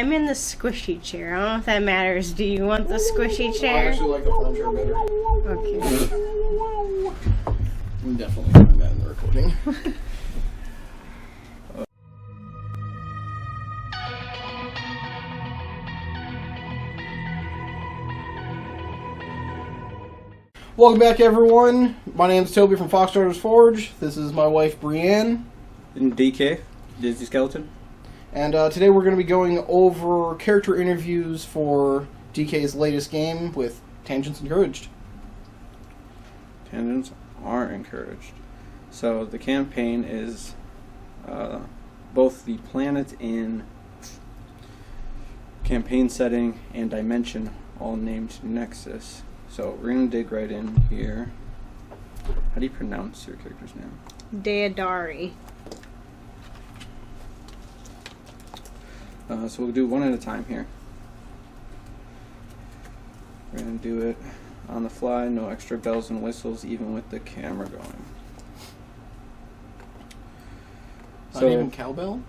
I'm in the squishy chair. I don't know if that matters. Do you want the squishy chair? I actually like the front chair better. Okay. I'm definitely doing that in the recording. Welcome back, everyone. My name is Toby from Foxtrotter's Forge. This is my wife, Breann. And DK, Disney Skeleton. And today we're going to be going over character interviews for DK's latest game with Tangents Encouraged. Tangents are encouraged. So the campaign is both the planet in campaign setting and dimension all named Nexus. So we're going to dig right in here. How do you pronounce your character's name? Dayedari. So we'll do one at a time here. We're going to do it on the fly, no extra bells and whistles, even with the camera going. Not even cowbell?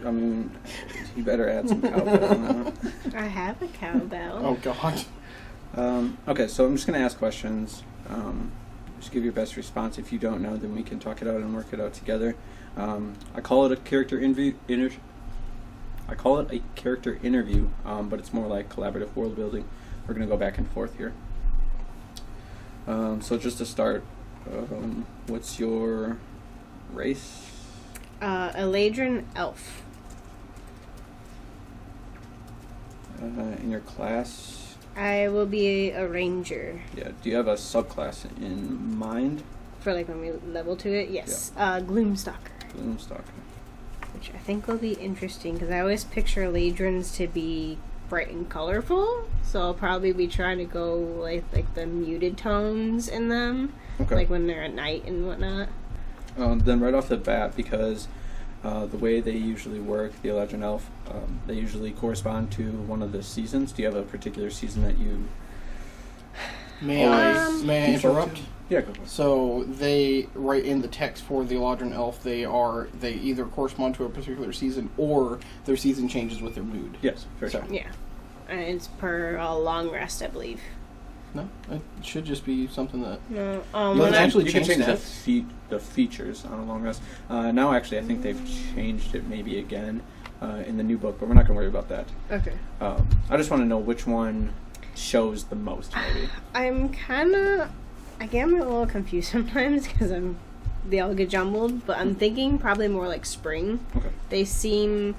I mean, you better add some cowbell now. I have a cowbell. Oh, God. Okay, so I'm just going to ask questions. Just give your best response. If you don't know, then we can talk it out and work it out together. I call it a character interview. But it's more like collaborative world building. We're going to go back and forth here. So just to start, what's your race? Eladrin elf. In your class? I will be a ranger. Yeah. Do you have a subclass in mind? For like when we level to it? Yes. Yeah. Gloomstalker. Gloomstalker. Which I think will be interesting because I always picture Eladrins to be bright and colorful. So I'll probably be trying to go like the muted tones in them. Okay. Like when they're at night and whatnot. Then right off the bat, because the way they usually work, the Eladrin Elf, they usually correspond to one of the seasons. Do you have a particular season that you... May I interrupt? Yeah, go for it. So they write in the text for the Eladrin Elf, they either correspond to a particular season or their season changes with their mood. Yes, for sure. Yeah. And it's per long rest, I believe. No, it should just be something that... No, you can actually you change can change that. the features on a long rest. Now, actually, I think they've changed it maybe again in the new book, but we're not going to worry about that. Okay. I just want to know which one shows the most, maybe. I get a little confused sometimes because they all get jumbled, but I'm thinking probably more like spring. Okay. They seem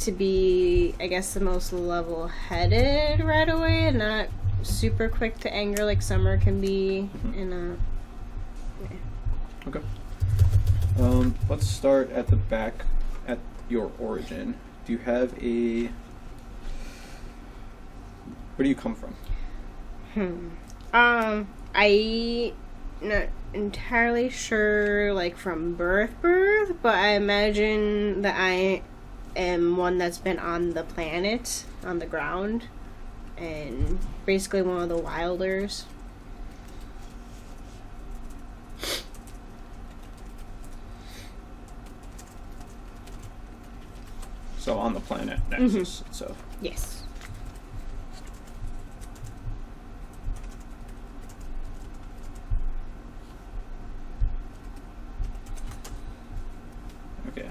to be, I guess, the most level-headed right away and not super quick to anger like summer can be. Yeah. Okay. Let's start at the back at your origin. Do you have a... Where do you come from? I'm not entirely sure, like, from birth, but I imagine that I am one that's been on the planet, on the ground, and basically one of the wilders. So on the planet Nexus itself. Yes. Okay.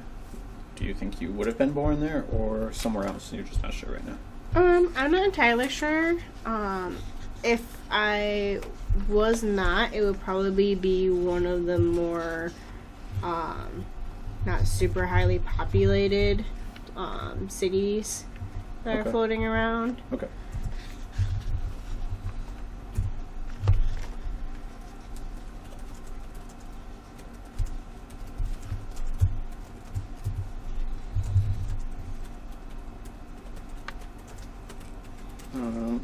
Do you think you would have been born there or somewhere else and you're just not sure right now? I'm not entirely sure. If I was not, it would probably be one of the more not super highly populated cities that are floating around. Okay.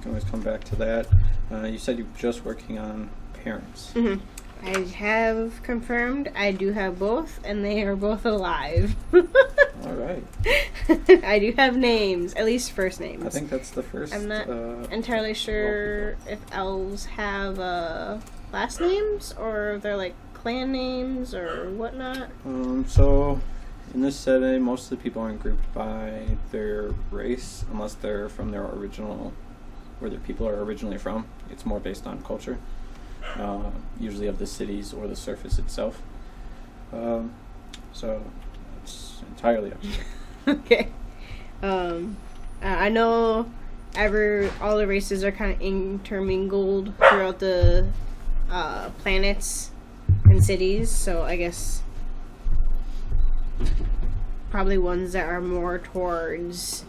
Can always come back to that. You said you were just working on parents. Mm-hmm. I have confirmed I do have both, and they are both alive. All right. I do have names, at least first names. I think that's the first. I'm not entirely sure if elves have last names, or if they're like clan names or whatnot. So In this setting, most of the people aren't grouped by their race, unless they're from their original, where their people are originally from. It's more based on culture, usually of the cities or the surface itself. So it's entirely up to you. Okay. I know all the races are kind of intermingled throughout the planets and cities, so I guess probably ones that are more towards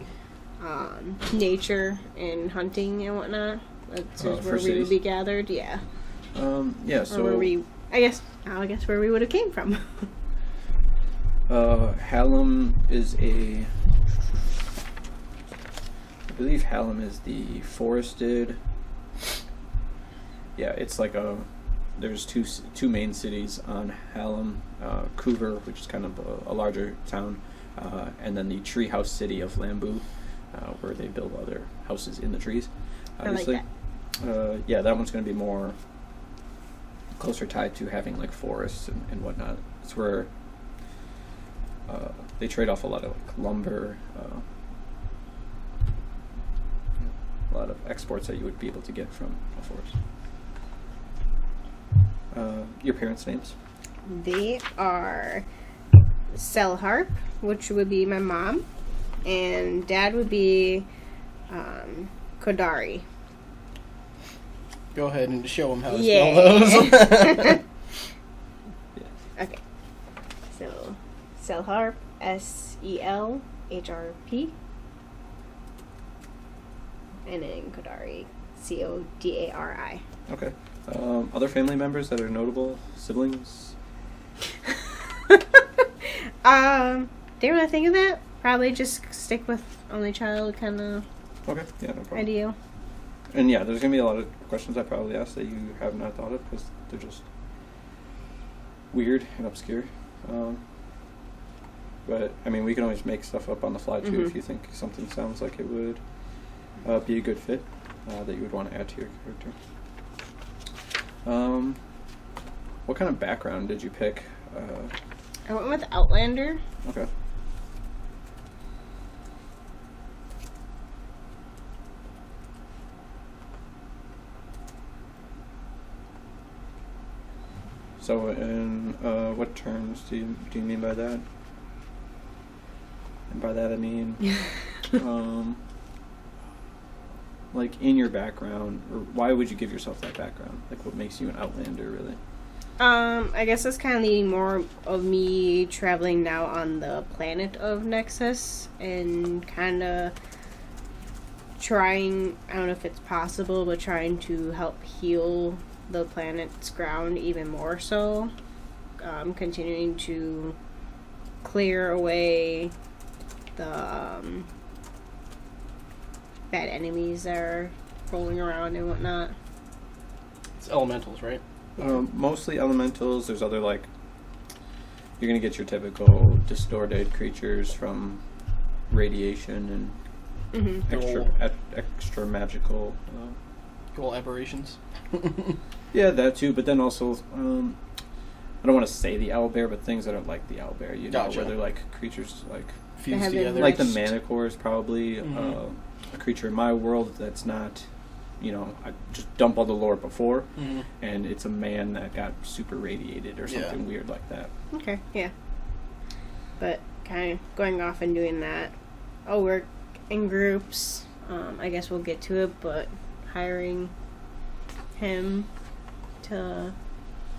nature and hunting and whatnot. That's where we cities? would be gathered, yeah. Yeah, so Or where I guess where we would have came from. Hallam is I believe Hallam is the forested. Yeah, it's like there's two main cities on Hallam, Cougar, which is kind of a larger town, and then the treehouse city of Lambu, where they build other houses in the trees. Obviously, I like that. That one's going to be more closer tied to having like forests and whatnot. It's where they trade off a lot of like lumber, a lot of exports that you would be able to get from a forest. Your parents' names? They are Selharp, which would be my mom, and dad would be Kodari. Go ahead and show them how to Yeah. spell those. Okay. So, Selharp, Selhrp, and then Kodari, Codari. Okay. Other family members that are notable? Siblings? Didn't really think of that. Probably just stick with only child kind of Okay, yeah, no problem. ideal. And yeah, there's going to be a lot of questions I probably asked that you have not thought of because they're just weird and obscure. But, I mean, we can always make stuff up on the fly, too, if you think something sounds like it would be a good fit that you would want to add to your character. What kind of background did you pick? I went with Outlander. Okay. So, in what terms do you mean by that? And by that I mean, like in your background, or why would you give yourself that background? Like, what makes you an Outlander, really? I guess that's kind of leading more of me traveling now on the planet of Nexus and kind of trying, I don't know if it's possible, but trying to help heal the planet's ground even more so. Continuing to clear away the bad enemies that are rolling around and whatnot. It's elementals, right? Mostly elementals. There's other, like, you're going to get your typical distorted creatures from radiation and extra magical. Cool aberrations. Yeah, that too. But then also, I don't want to say the owlbear, but things that are like the owlbear. You know, where they're like creatures like Fused together. like the Manticore is probably a creature in my world that's not. You know, I just dump all the lore before, and it's a man that got super radiated or something weird like that. Okay, yeah. But kind of going off and doing that. I'll work in groups. I guess we'll get to it, but hiring him to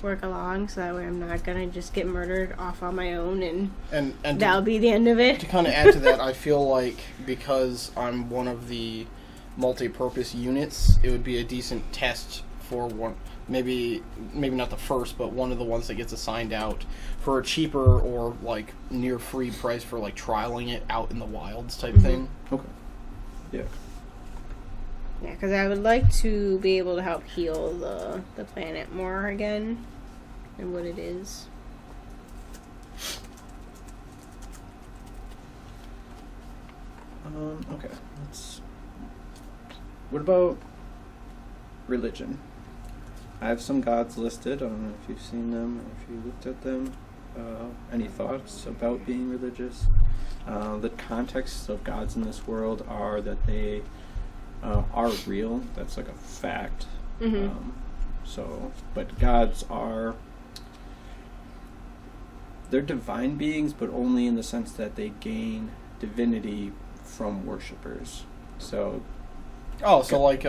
work along so that way I'm not gonna just get murdered off on my own and that'll be the end of it. To kind of add to that, I feel like because I'm one of the multi-purpose units, it would be a decent test for one, maybe not the first, but one of the ones that gets assigned out for a cheaper or like near free price for like trialing it out in the wilds type thing. Okay. Yeah. Yeah, because I would like to be able to help heal the planet more again than what it is. Okay. What about religion? I have some gods listed. I don't know if you've seen them or if you looked at them. any thoughts about being religious. The context of gods in this world are that they are real. That's like a fact. But gods are, they're divine beings, but only in the sense that they gain divinity from worshippers. So like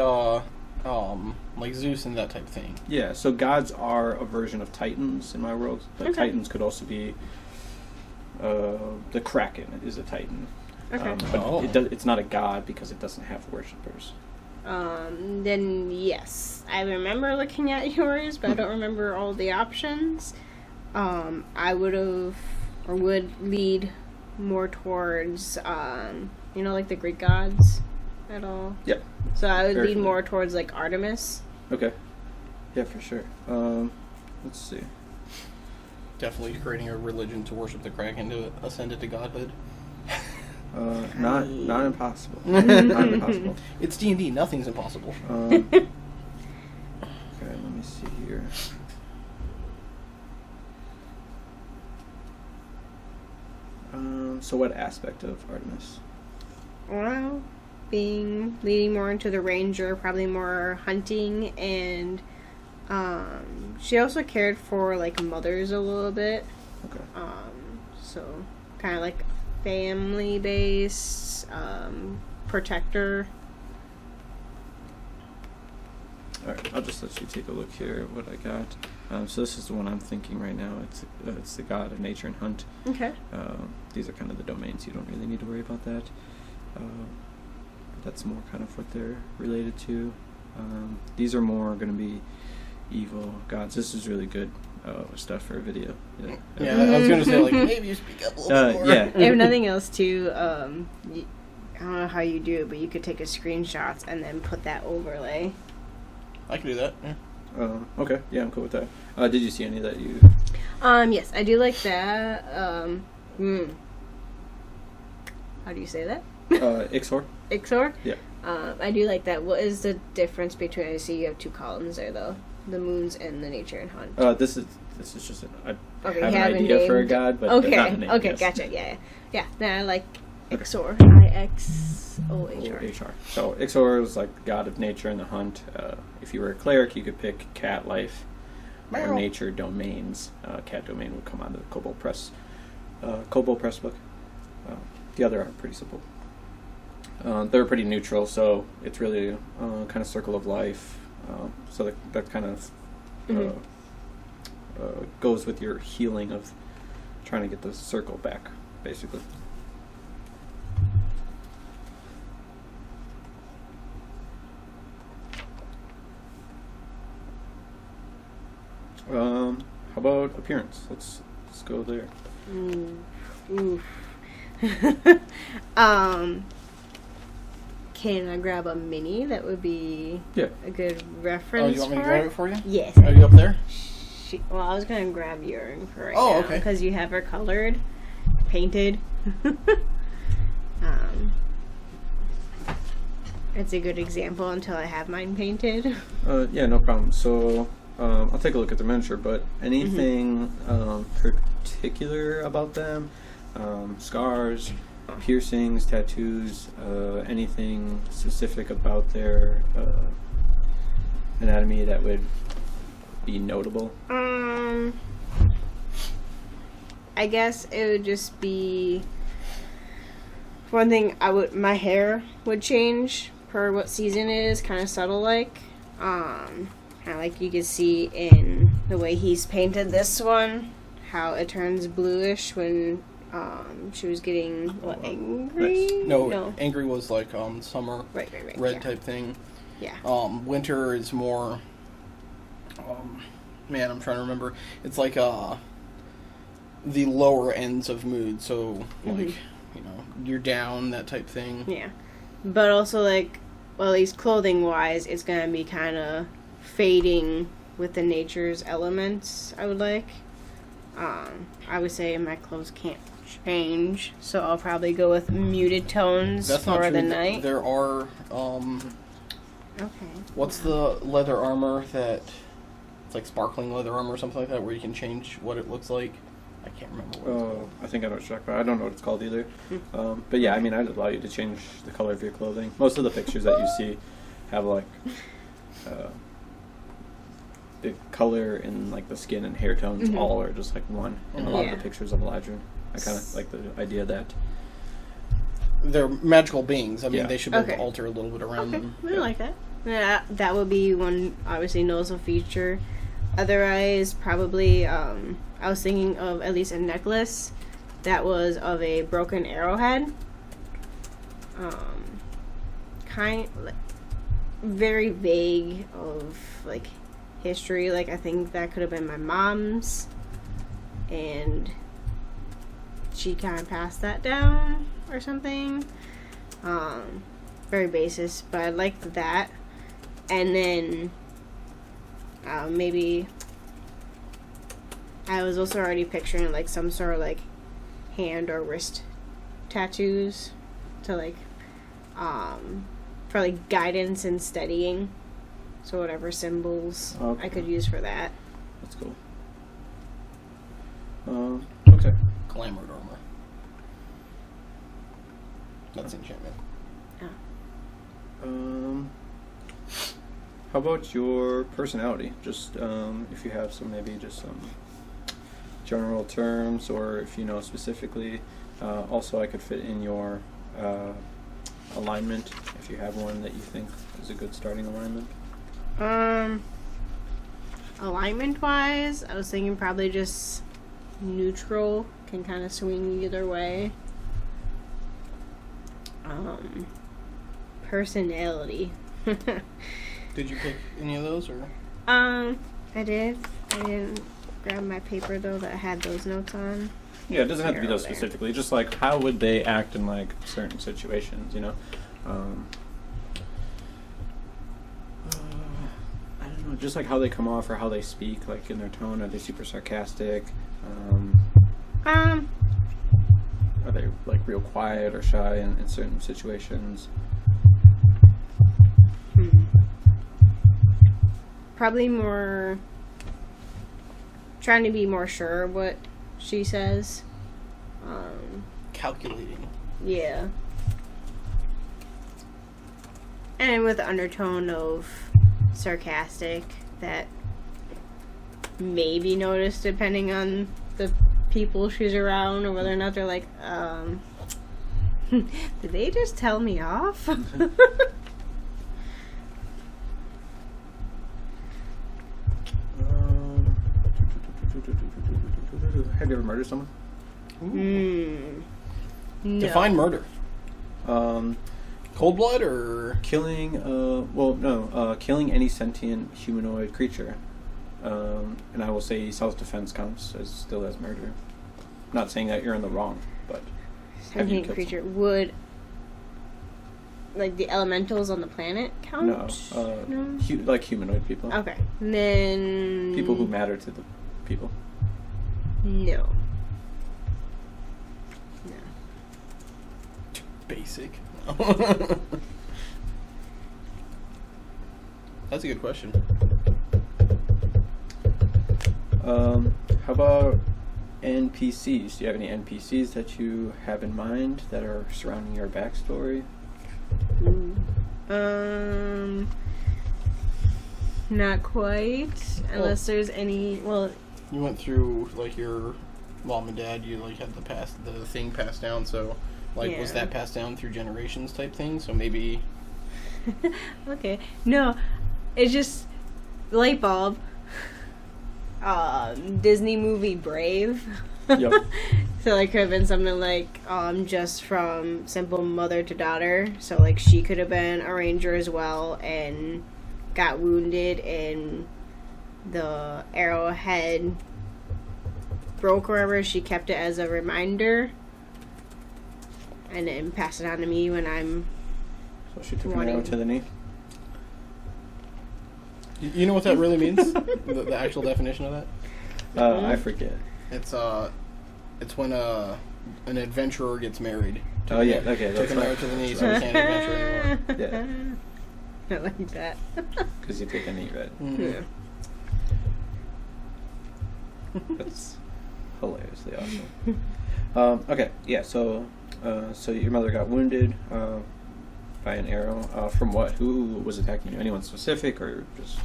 Zeus and that type of thing. Yeah, so gods are a version of titans in my world. But Titans could also be the Kraken is a titan. But it's not a god because it doesn't have worshippers. Then yes, I remember looking at yours, but I don't remember all the options. I would lead more towards, like the Greek gods at all. Yeah. So I would lead more towards like Artemis. Okay. Yeah, for sure. Let's see. Definitely creating a religion to worship the Kraken to ascend it to godhood. Not impossible. Not impossible. It's D&D. Nothing's impossible. Okay, let me see here. So what aspect of Artemis? Well, leading more into the ranger, probably more hunting, and she also cared for like mothers a little bit. Okay. So kind of like family based, protector. Alright, I'll just let you take a look here at what I got. So this is the one I'm thinking right now. It's the god of nature and hunt. Okay. These are kind of the domains. You don't really need to worry about that. That's more kind of what they're related to. These are more going to be evil gods. This is really good stuff for a video. Yeah, I was going to say, like, maybe you speak up a little bit more. Yeah. If nothing else, too, I don't know how you do it, but you could take a screenshot and then put that overlay. I can do that, yeah. Okay, yeah, I'm cool with that. Did you see any that you... Yes, I do like that. How do you say that? Ixor. Ixor? Yeah. I do like that. What is the difference between, I see you have two columns there, though. The moons and the nature and hunt. This is just I Okay, have an idea for a god, but not a name. Okay, yes. Gotcha, yeah. Then I like Ixor. IXOHR. So Ixor is like the god of nature and the hunt. If you were a cleric, you could pick cat life or nature domains. Cat domain would come on the Kobold Press book. The other are pretty simple. They're pretty neutral, so it's really kind of circle of life. So that kind of goes with your healing of trying to get the circle back, basically. How about appearance? Let's go there. Can I grab a mini? That would be Yeah. a good reference. You want me to grab it for you? Yes. Are you up there? Well, I was gonna grab yours for right now. now because you have her colored, painted. It's a good example until I have mine painted. Yeah, no problem. So I'll take a look at the miniature, but anything particular about them? Scars, piercings, tattoos, anything specific about their anatomy that would be notable? I guess it would just be one thing. My hair would change per what season it is, kind of subtle, like kind of like you can see in the way he's painted this one, how it turns bluish when she was getting angry. No, angry was like summer, right, red type thing. Yeah. Winter is more. Man, I'm trying to remember. It's like the lower ends of mood. So like you're down, that type thing. Yeah, but also like, well, at least clothing wise, it's gonna be kind of fading with the nature's elements. I would like. I would say my clothes can't change, so I'll probably go with muted tones for the night. There are. Okay. What's the leather armor that? It's like sparkling leather armor or something like that, where you can change what it looks like. I can't remember what it's called. I think I know what you're talking about. I don't know what it's called either. But yeah, I mean, I'd allow you to change the color of your clothing. Most of the pictures that you see have like the color and like the skin and hair tones all are just like one in a lot of the pictures of Eladrin. I kind of like the idea that they're magical beings. I mean, Yeah. they should be able to alter a little bit around them. I like that. Yeah, that would be one obviously noticeable feature. Otherwise, probably I was thinking of at least a necklace that was of a broken arrowhead. Very vague of like history. Like I think that could have been my mom's, and she kind of passed that down or something. Very basis, but I liked that. And then maybe I was also already picturing like some sort of like hand or wrist tattoos to like for like guidance and steadying. So whatever symbols I could use for that. that's cool. Okay. Glamored armor. That's enchantment. How about your personality? Just if you have some, maybe just some general terms, or if you know specifically. Also, I could fit in your alignment if you have one that you think is a good starting alignment. Alignment wise, I was thinking probably just neutral, can kind of swing either way. Personality. Did you pick any of those, or? I did. I didn't grab my paper though that had those notes on. Yeah, it doesn't have to be those There. specifically. Just like how would they act in like certain situations, you know? I don't know, just like how they come off or how they speak, like in their tone. Are they super sarcastic? Are they like real quiet or shy in certain situations? Probably more trying to be more sure of what she says. Calculating. Yeah. And with the undertone of sarcastic that may be noticed depending on the people she's around, or whether or not they're like, did they just tell me off? Have you ever murdered someone? No. Define murder. Cold blood or Killing, killing any sentient humanoid creature. And I will say self-defense counts still as murder. Not saying that you're in the wrong, but have you Sentient killed creature would, like the elementals on the planet count? someone? No. Like humanoid people. Okay. Then People who matter to the people. No. basic? That's a good question. How about NPCs? Do you have any NPCs that you have in mind that are surrounding your backstory? Not quite. Unless there's any. Well, you went through like your mom and dad. You like had the thing passed down. So, like, was that passed down through generations type thing? So maybe. Okay. No, it's just light bulb. Disney movie Brave. Yep. So like could have been something like just from simple mother to daughter. So like she could have been a ranger as well and got wounded and the arrowhead broke wherever. She kept it as a reminder and then passed it on to me when I'm So she took an arrow to the knee. You know what that really means? the actual definition of that? I forget. It's when an adventurer gets married. Oh yeah, okay. Took an arrow to the knee, so we can't adventure anymore. Yeah, I like that. because you take a knee, right? Mm-hmm. Yeah. That's hilariously awesome. Okay, yeah. So your mother got wounded by an arrow. From what? Who was attacking you? Anyone specific, or just?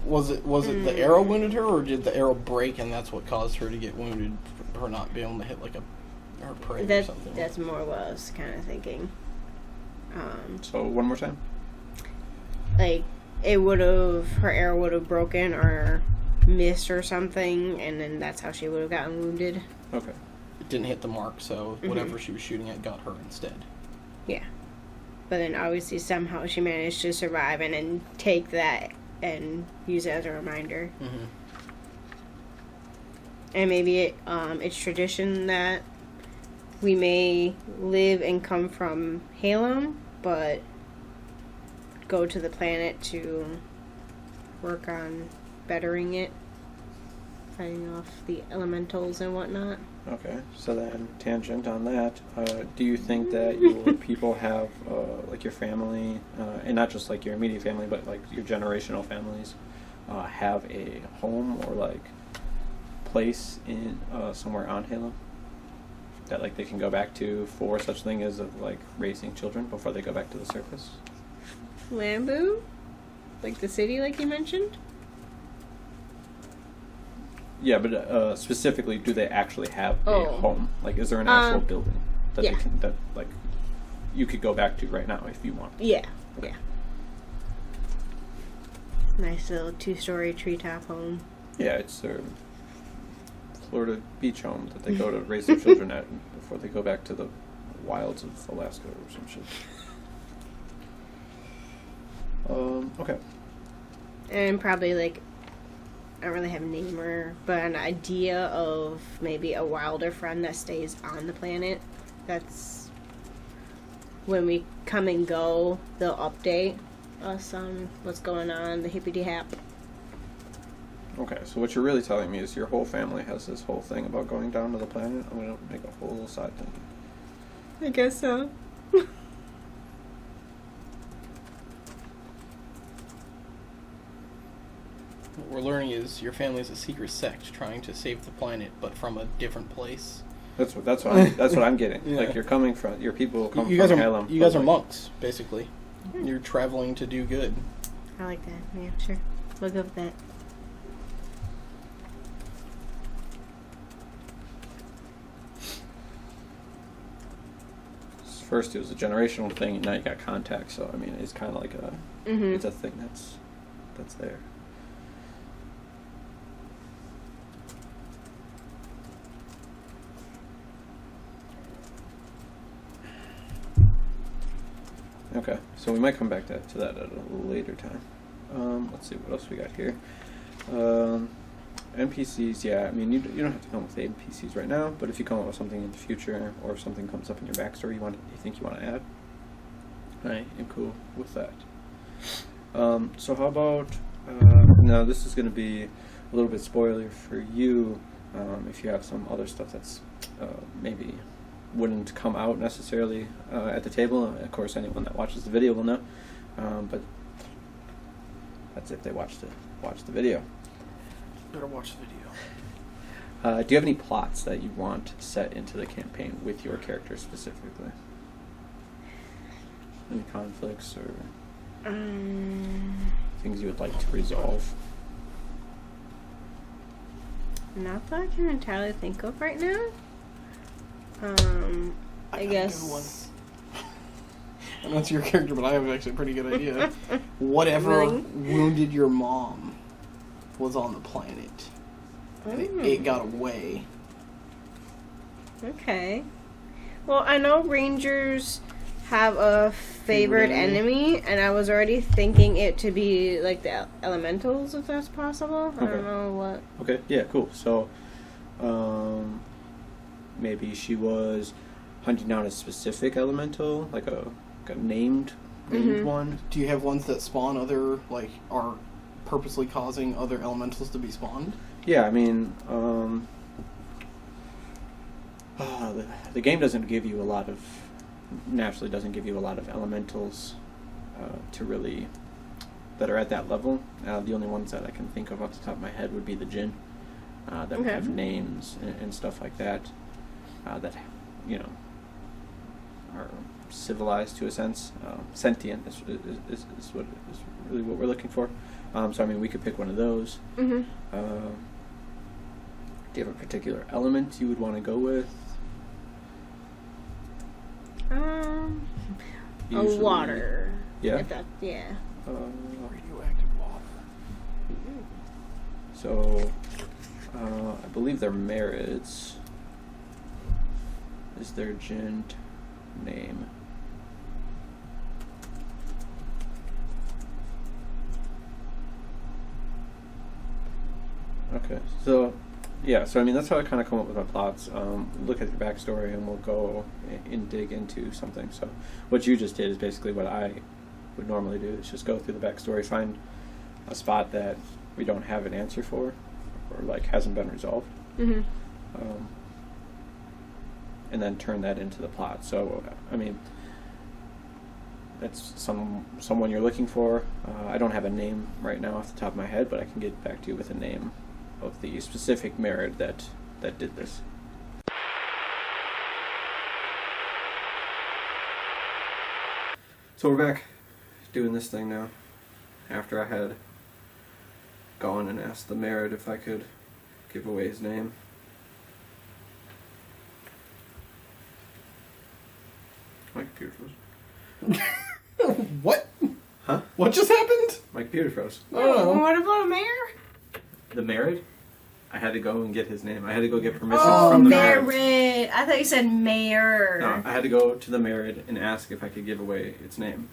Was it the arrow wounded her, or did the arrow break and that's what caused her to get wounded? Her not being able to hit like her prey or something. That's more what I was kind of thinking. So one more time. Like her arrow would have broken or missed or something, and then that's how she would have gotten wounded. Okay. It didn't hit the mark, so whatever she was shooting at got her instead. Yeah. But then obviously somehow she managed to survive and then take that and use it as a reminder. Mm-hmm. And maybe it's tradition that we may live and come from Halem, but go to the planet to work on bettering it, fighting off the elementals and whatnot. Okay, so then tangent on that. Do you think that your people have, like your family, and not just like your immediate family, but like your generational families, have a home or like place in somewhere on Halo that like they can go back to for such thing as like raising children before they go back to the surface? Lambu? Like the city, like you mentioned? Yeah, but specifically, do they actually have a home? Like, is there an actual building that yeah. they can, that like you could go back to right now if you want? Yeah, yeah. Nice little 2-story treetop home. Yeah, it's their Florida beach home that they go to raise their children at before they go back to the wilds of Alaska or some shit. Okay. And probably like, I don't really have a name but an idea of maybe a wilder friend that stays on the planet. That's when we come and go, they'll update us on what's going on, the hippity-hap. Okay, so what you're really telling me is your whole family has this whole thing about going down to the planet. I'm going to make a whole side thing. I guess so. What we're learning is your family is a secret sect trying to save the planet, but from a different place. That's what I'm getting. Yeah. Like you're coming from your people come you from guys are Halem. you guys are monks, basically. You're traveling to do good. I like that. Yeah, sure. We'll go with that. First, it was a generational thing, and now you got contact. So I mean, it's kind of like it's a thing that's there. Okay, so we might come back to that at a later time. Let's see what else we got here. NPCs, yeah. I mean, you don't have to come up with NPCs right now, but if you come up with something in the future, or if something comes up in your backstory you think you want to add, I am cool with that. So how about now? This is going to be a little bit spoiler for you. If you have some other stuff that's maybe wouldn't come out necessarily at the table. Of course, anyone that watches the video will know, but that's if they watch the video. Better watch the video. Do you have any plots that you want set into the campaign with your character specifically? Any conflicts or things you would like to resolve? Not that I can entirely think of right now. I guess. I know it's your character, but I have actually a pretty good idea. Whatever wounded your mom was on the planet. And it got away. Okay. Well, I know Rangers have a favorite enemy, and I was already thinking it to be like the elementals, if that's possible. I don't know what. Okay, yeah, cool. So, maybe she was hunting down a specific elemental, like a named one. Do you have ones that spawn are purposely causing other elementals to be spawned? Yeah, I mean, the game doesn't give you naturally doesn't give you a lot of elementals that are at that level. The only ones that I can think of off the top of my head would be the Jinn. that have names and stuff like that, that, are civilized to a sense. Sentient is really what we're looking for. So, I mean, we could pick one of those. Mm-hmm. Do you have a particular element you would want to go with? Usually, Water. Yeah? Yeah. Radioactive water. So, I believe their Marids is their gent name. Okay, so yeah, so I mean that's how I kind of come up with my plots. Look at your backstory, and we'll go and dig into something. So, what you just did is basically what I would normally do. Is just go through the backstory, find a spot that we don't have an answer for, or like hasn't been resolved, Mm-hmm. And then turn that into the plot. So, I mean, that's someone you're looking for. I don't have a name right now off the top of my head, but I can get back to you with a name of the specific merit that did this. So we're back doing this thing now. After I had gone and asked the merit if I could give away his name. My computer froze. What? Huh? What just happened? My computer froze. Oh. What about a mayor? The merit? I had to go and get his name. I had to go get permission Oh, from the merit. merit. I thought you said mayor. No, I had to go to the merit and ask if I could give away its name.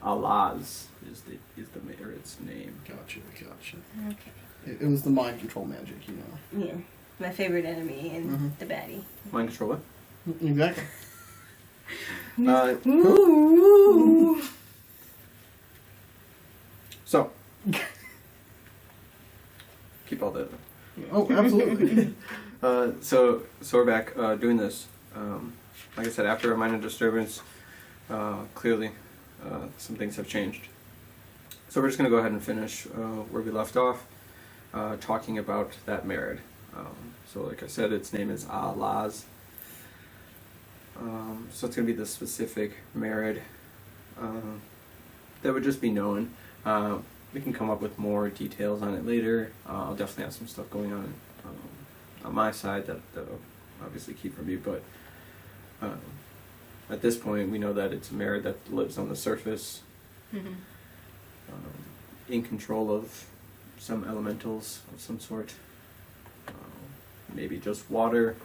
Allah's is the merit's name. Gotcha. Okay. It was the mind control magic, you know. Yeah. My favorite enemy and the baddie. Mind control what? Exactly. Ooh. So, keep all that. Oh, absolutely. So we're back doing this. Like I said, after a minor disturbance, clearly some things have changed. So we're just going to go ahead and finish where we left off, talking about that merit. So like I said, its name is Allah's. So it's going to be the specific merit that would just be known. We can come up with more details on it later. I'll definitely have some stuff going on my side that'll obviously keep from you, but at this point we know that it's a merit that lives on the surface, in control of some elementals of some sort. Maybe just water,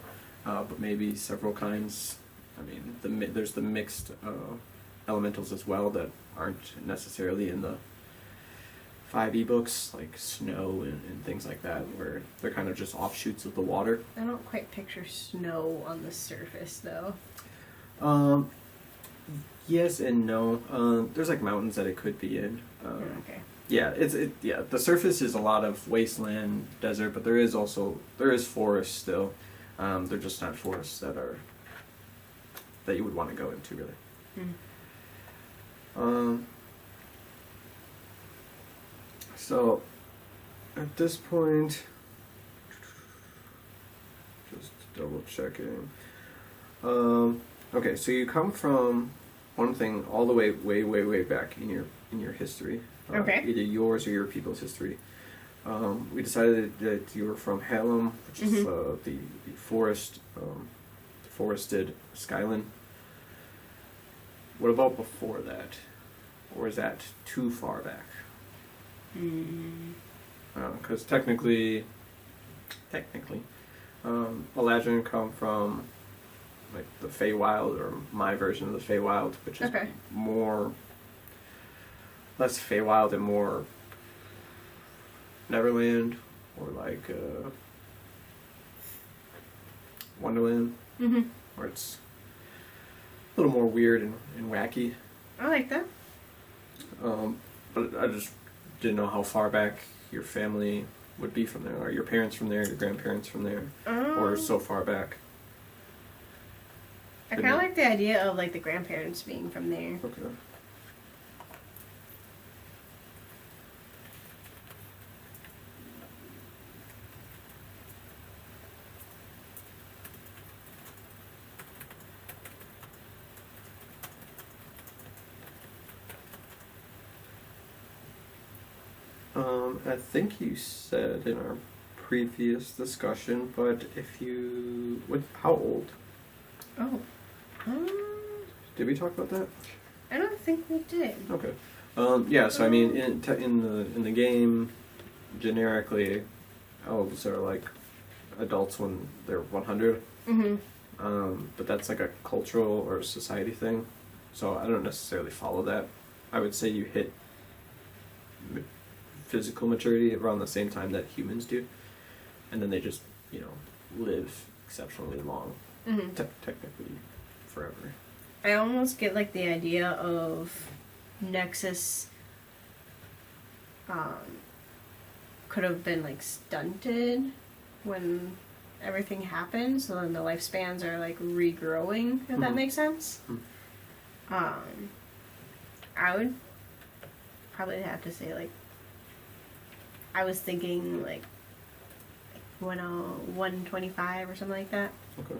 but maybe several kinds. I mean, there's the mixed elementals as well that aren't necessarily in the 5e books, like snow and things like that, where they're kind of just offshoots of the water. I don't quite picture snow on the surface, though. Yes and no. There's like mountains that it could be in. Okay. Yeah, the surface is a lot of wasteland, desert, but there is forest still. They're just not forests that you would want to go into, really. So at this point, just double checking. Okay, so you come from one thing all the way, way back in your history. Okay. Either yours or your people's history. We decided that you were from Hallam, which is the forested Skyland. What about before that? Or is that too far back? Because technically, Eladrin come from like the Feywild, or my version of the Feywild, which is less Feywild and more Neverland, or like Wonderland, where it's a little more weird and wacky. I like that. But I just didn't know how far back your family would be from there. Are your parents from there, your grandparents from there, or so far back? I kind of like the idea of like the grandparents being from there. Okay. I think you said in our previous discussion, but how old? Oh. Did we talk about that? I don't think we did. Okay. Yeah. So I mean, in the game, generically, elves are like adults when they're 100. But that's like a cultural or society thing. So I don't necessarily follow that. I would say you hit physical maturity around the same time that humans do, and then they just live exceptionally long, technically forever. I almost get like the idea of Nexus could have been like stunted when everything happened, so then the lifespans are like regrowing, if that makes sense. I would probably have to say like I was thinking like 125 or something like that. Okay.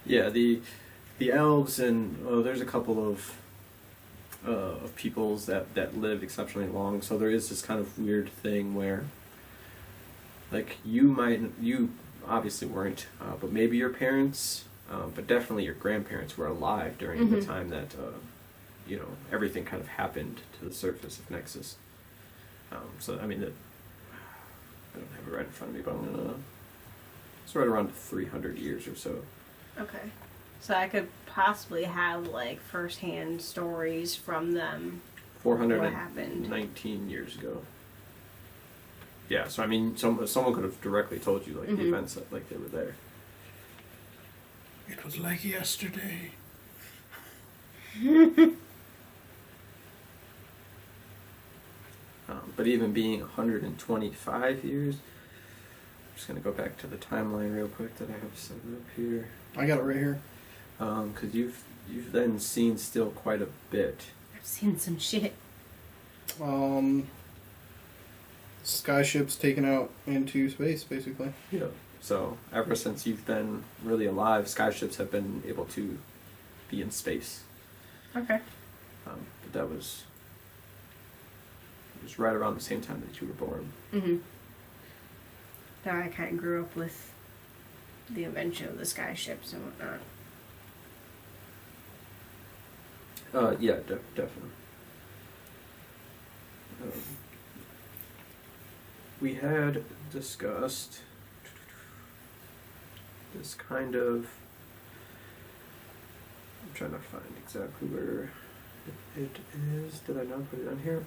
Yeah, the elves and there's a couple of peoples that live exceptionally long. So there is this kind of weird thing where, like, you obviously weren't, but maybe your parents, but definitely your grandparents were alive during the time that everything kind of happened to the surface of Nexus. So I mean, I don't have it right in front of me, but I'm gonna. It's right around 300 years or so. Okay. So I could possibly have like first-hand stories from them. 419 years ago. Yeah, so I mean, someone could have directly told you like the events that like they were there. It was like yesterday. But even being 125 years, I'm just gonna go back to the timeline real quick that I have set up here. I got it right here. Because you've then seen still quite a bit. I've seen some shit. Skyships taken out into space, basically. Yeah. So ever since you've been really alive, skyships have been able to be in space. Okay. But that was right around the same time that you were born. So I kind of grew up with the invention of the skyships and whatnot. Yeah, definitely. We had discussed this kind of. I'm trying to find exactly where it is. Did I not put it on here?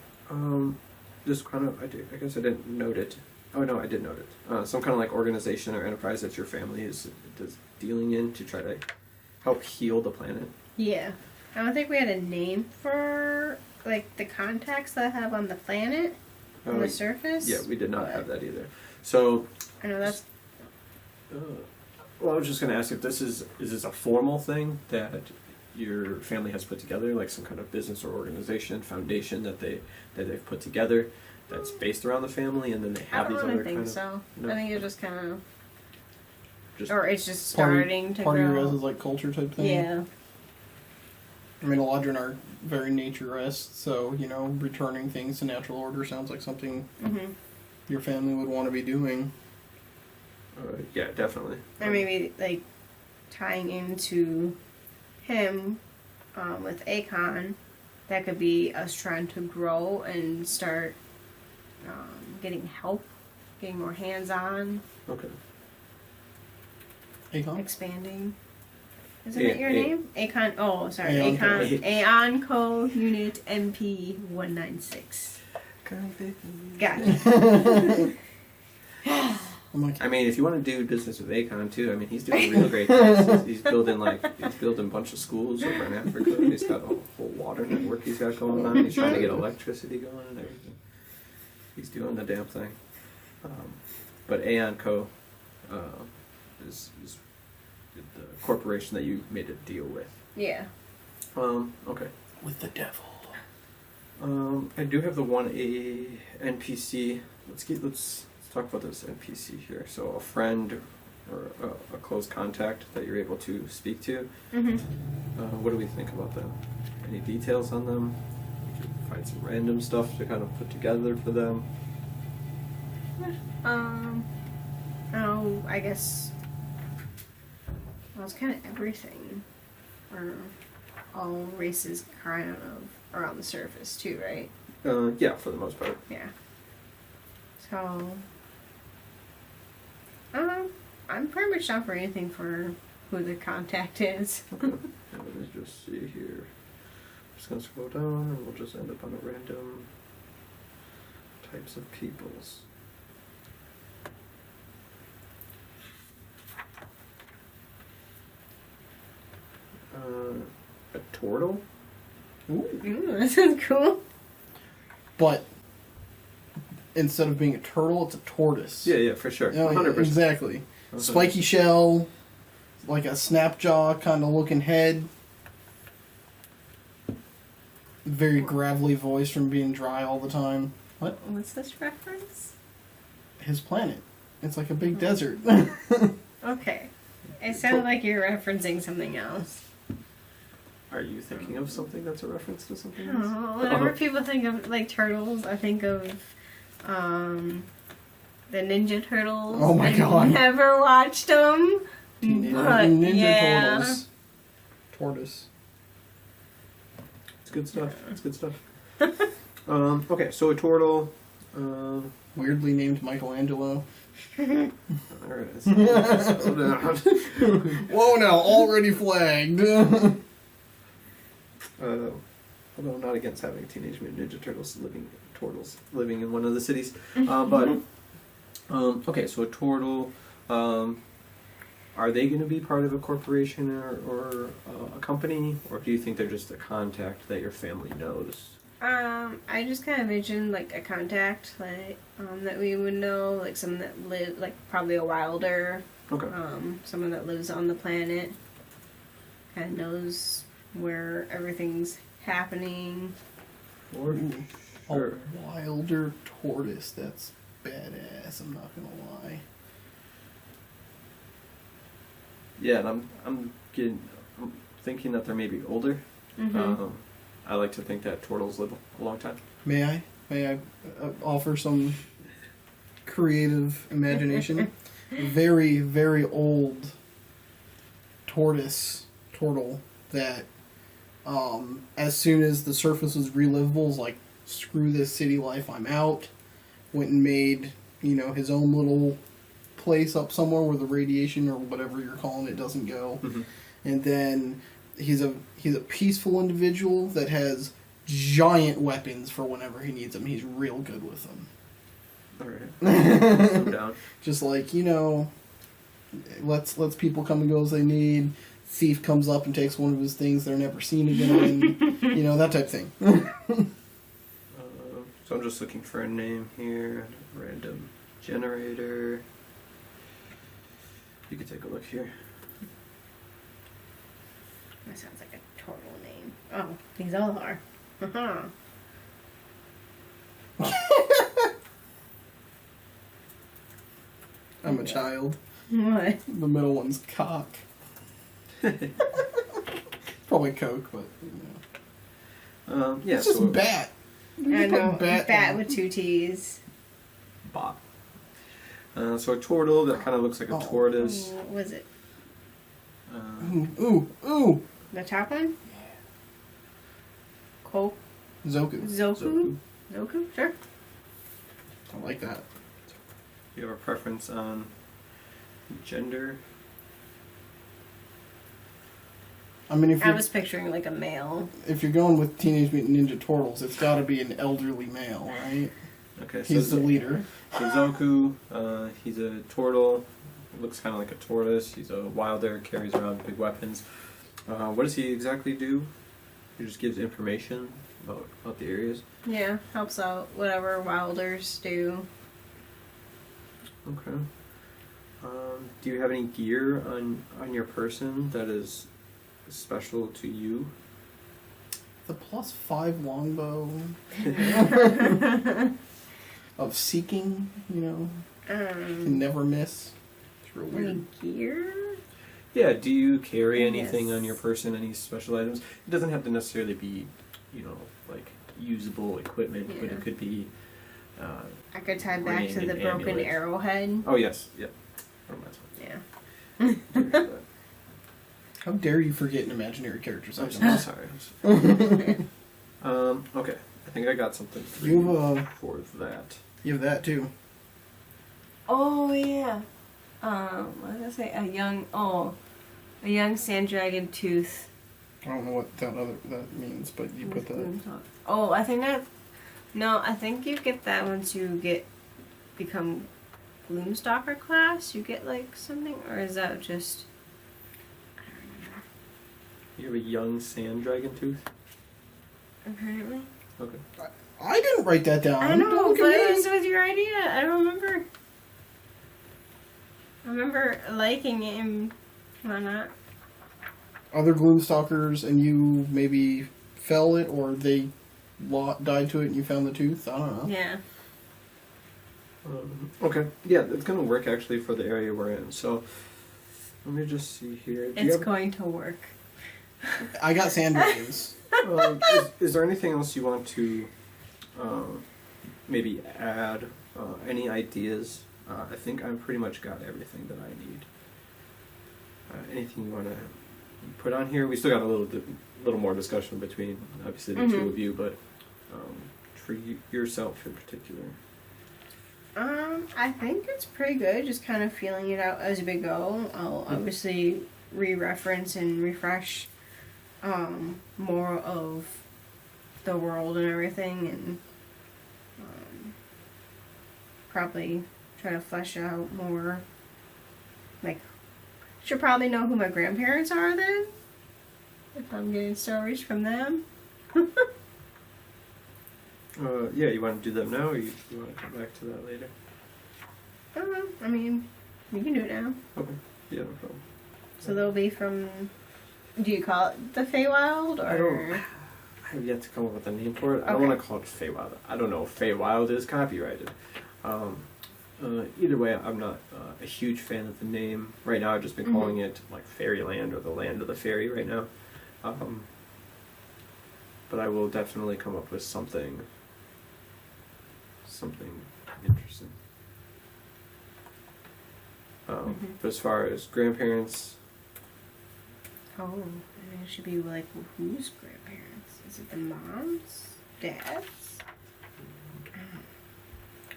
This kind of. I guess I didn't note it. Oh no, I did note it. Some kind of like organization or enterprise that your family is dealing in to try to help heal the planet. Yeah. I don't think we had a name for like the contacts that I have on the planet on the surface. Yeah, we did not have that either. So I know that's. Well, I was just going to ask if this is this a formal thing that your family has put together, like some kind of business or organization, foundation that they've put together that's based around the family, and then they have these other kind of. So. No? I think it's just kind of. Just or it's just starting to grow. Part of your guys' like culture type thing. Yeah. I mean, Eladrin are very naturist, so returning things to natural order sounds like something your family would want to be doing. Yeah, definitely. Or maybe like tying into him with Akon, that could be us trying to grow and start getting help, getting more hands-on. Okay. Akon? Expanding. Isn't it your name? Akon. Oh, sorry. Aeon Akon. Aeon Co. Unit MP 196. Gotcha. I mean, if you want to do business with Akon too, I mean, he's doing real great things. He's building a bunch of schools over in Africa. He's got a whole water network he's got going on. He's trying to get electricity going and everything. He's doing the damn thing. But Aeon Co. is the corporation that you made a deal with. Yeah. Okay. With the devil. I do have the one NPC. Let's talk about this NPC here. So a friend or a close contact that you're able to speak to. Mm-hmm. What do we think about them? Any details on them? We could find some random stuff to kind of put together for them. Oh, I guess. Well, it's kind of everything. Or all races kind of around the surface too, right? Yeah, for the most part. Yeah. So, I'm pretty much down for anything for who the contact is. Okay. Let me just see here. I'm just gonna scroll down and we'll just end up on a random types of peoples. A turtle? Ooh, that sounds cool. But instead of being a turtle, it's a tortoise. Yeah, for sure. Oh, yeah, 100%. exactly. 100%. Spiky shell, like a snap jaw kind of looking head. Very gravelly voice from being dry all the time. What? What's this reference? His planet. It's like a big desert. Okay. It sounded like you're referencing something else. Are you thinking of something that's a reference to something else? Oh, whenever people think of like turtles, I think of the Ninja Turtles. Oh my God. Never watched them. Teenage But, Ninja yeah. Turtles. Tortoise. It's good stuff. It's good stuff. Okay, so a turtle. Weirdly named Michelangelo. Alright, slow down. Whoa now, already flagged. Although I'm not against having Teenage Mutant Ninja Turtles living in one of the cities. But okay, so a turtle. Are they going to be part of a corporation or a company, or do you think they're just a contact that your family knows? I just kind of envisioned like a contact, like that we would know, like someone that live, like probably a wilder. Okay. Someone that lives on the planet, kind of knows where everything's happening. Or sure. A wilder tortoise. That's badass. I'm not gonna lie. Yeah, and I'm thinking that they're maybe older. Mm-hmm. I like to think that turtles live a long time. May I offer some creative imagination? Very, very old turtle that, as soon as the surface was relivable, was like, screw this city life, I'm out. Went and made, his own little place up somewhere where the radiation or whatever you're calling it doesn't go. Mm-hmm. And then he's a peaceful individual that has giant weapons for whenever he needs them. He's real good with them. Alright. I'm down. Just like, lets people come and go as they need. Thief comes up and takes one of his things they're never seen again. That type of thing. So I'm just looking for a name here. Random generator. You could take a look here. That sounds like a total name. Oh, these all are. Uh-huh. I'm a child. What? The middle one's cock. Probably Coke, but Yeah, it's just so bat. I know. Bat down. with two T's. bot. So a turtle that kind of looks like a tortoise. What was it? Ooh. The top one? Zoku? Zoku. Zoku? Sure. I like that. Do you have a preference on gender? I mean, I was picturing like a male. if you're going with Teenage Mutant Ninja Turtles, it's got to be an elderly male, right? Okay, so He's the leader. So Zoku, he's a turtle. Looks kind of like a tortoise. He's a wilder, carries around big weapons. What does he exactly do? He just gives information about the areas. Yeah, helps out whatever wilders do. Okay. Do you have any gear on your person that is special to you? The +5 longbow of seeking, can never miss. It's real weird. Any gear? Yeah, do you carry Yes. anything on your person, any special items? It doesn't have to necessarily be, like usable equipment, but Yeah. it could be... I could tie back ring to the and broken amulet. arrowhead. Oh, yes, yeah. Oh, that's Yeah. How dare you forget an imaginary character's I'm items? sorry. Okay. I think I got something for for that. You have that too. Oh yeah. What did I say? A young sand dragon tooth. I don't know what that means, but you put that. Oh, I think that. No, I think you get that once you become Gloomstalker class. You get like something, or is that just? I don't remember. You have a young sand dragon tooth? Apparently. Okay. I didn't write that down. I know, Don't look but at it me. was with your idea. I don't remember. I remember liking it and why not? Other Gloomstalkers and you maybe fell it, or they died to it and you found the tooth. I don't know. Yeah. Okay. Yeah, it's going to work actually for the area we're in. So, let me just see here. Do you It's have- going to work. I got sand dragons. is there anything else you want to maybe add? Any ideas? I think I've pretty much got everything that I need. Anything you want to put on here? We still got a little more discussion between obviously the two of you, but for yourself in particular. I think it's pretty good. Just kind of feeling it out as we go. I'll obviously re-reference and refresh more of the world and everything, and probably try to flesh out more. Like, should probably know who my grandparents are then, if I'm getting stories from them. Yeah, you want to do them now, or you want to come back to that later? I mean, we can do it now. Okay. Yeah, no problem. So they'll be from. Do you call it the Feywild, or? I have yet to come up with a name for it. I don't Okay. want to call it Feywild. I don't know if Feywild is copyrighted. Either way, I'm not a huge fan of the name. Right now, I've just been calling it like Fairyland or the Land of the Fairy right now. But I will definitely come up with something interesting. But as far as grandparents, Oh, I mean, it should be like whose grandparents? Is it the moms, dads?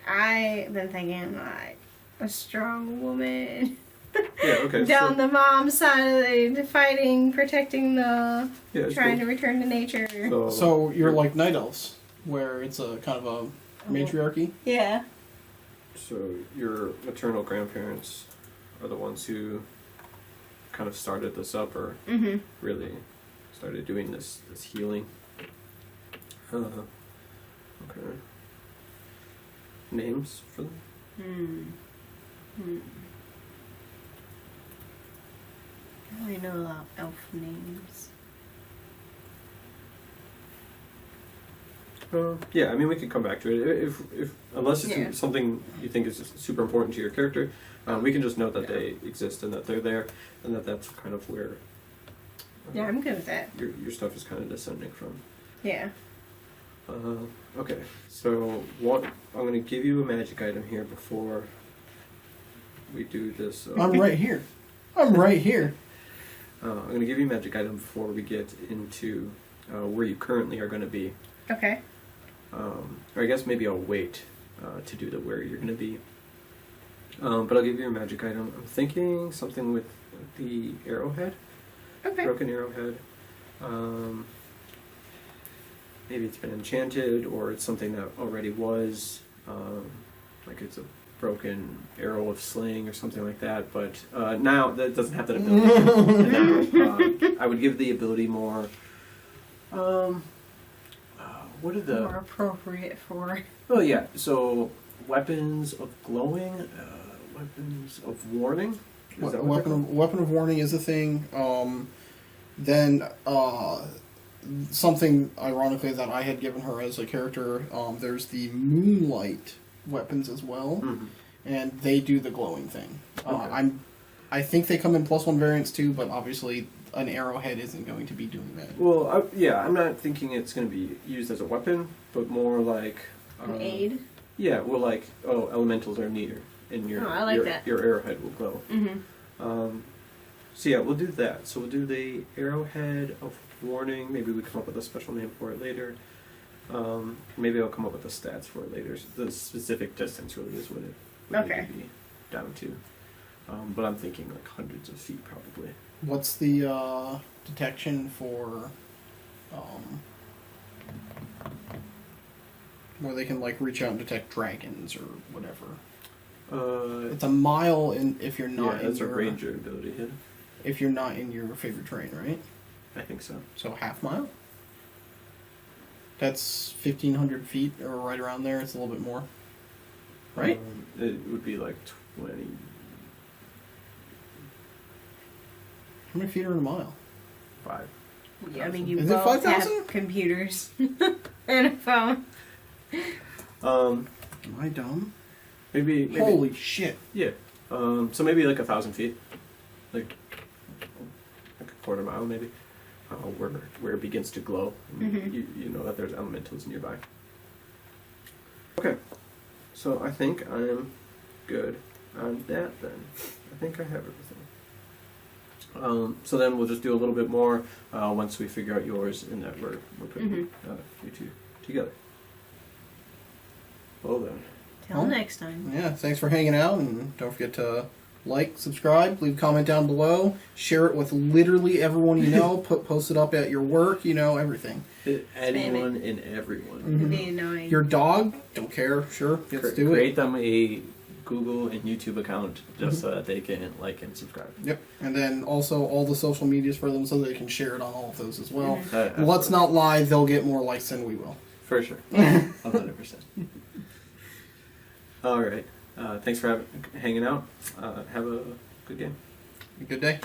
I've been thinking like a strong woman. yeah, okay. Down the mom's side of the fighting, protecting the, yeah, it's trying to cool. return to nature. So you're like night elves, where it's a kind of a matriarchy. Yeah. So your maternal grandparents are the ones who kind of started this up, or really started doing this healing. Okay. Names for them? I only know a lot of elf names. Yeah, I mean, we could come back to it if unless it's Yeah. something you think is super important to your character. We can just note that they exist and that they're there, and that's kind of where. Yeah, I'm good with that. Your stuff is kind of descending from. Yeah. Okay, so what I'm going to give you a magic item here before we do this. I'm right here. I'm right here. I'm going to give you a magic item before we get into where you currently are going to be. Okay. Or I guess maybe I'll wait to do the where you're going to be. But I'll give you a magic item. I'm thinking something with the arrowhead. Okay. Broken arrowhead. Maybe it's been enchanted, or it's something that already was, like it's a broken arrow of slaying or something like that. But now that doesn't have that ability. Now, I would give the ability more. What did the More appropriate for. Oh yeah, so weapons of glowing, weapons of warning. Is that what they're called? Weapon of warning is a thing. Then something ironically that I had given her as a character. There's the moonlight weapons as well, and they do the glowing thing. Okay. I think they come in +1 variants too, but obviously an arrowhead isn't going to be doing that. Well, yeah, I'm not thinking it's going to be used as a weapon, but more like An aid. Yeah, well, like elementals are near, and your Oh, I like that. your arrowhead will glow. Mm-hmm. So yeah, we'll do that. So we'll do the arrowhead of warning. Maybe we come up with a special name for it later. Maybe I'll come up with the stats for it later. The specific distance really is what it would need Okay. to be down to. But I'm thinking like hundreds of feet probably. What's the detection for where they can like reach out and detect dragons or whatever? It's a mile if you're not yeah, in that's a your ranger ability hit. if you're not in your favorite terrain, right? I think so. So half mile. That's 1,500 feet or right around there. It's a little bit more, right? It would be like 20. How many feet are in a mile? 5. Yeah, I mean, you Is it both 5,000? have computers and a phone. Am I dumb? Maybe Holy shit! yeah. So maybe like 1,000 feet, like a quarter mile maybe, where it begins to glow. And Mm-hmm. you know that there's elementals nearby. Okay, so I think I'm good on that then. I think I have everything. So then we'll just do a little bit more once we figure out yours and that we're putting you two together. Well then. Till next time. Yeah, thanks for hanging out, and don't forget to like, subscribe, leave a comment down below, share it with literally everyone you know, post it up at your work, everything. Anyone and everyone. It'd be annoying. Your dog, don't care, sure, let's do Create it. them a Google and YouTube account just so that they can like and subscribe. Yep, and then also all the social medias for them so they can share it on all of those as well. Absolutely. Let's not lie, they'll get more likes than we will. For sure. 100%. All right. Thanks for hanging out. Have a good game. Good day.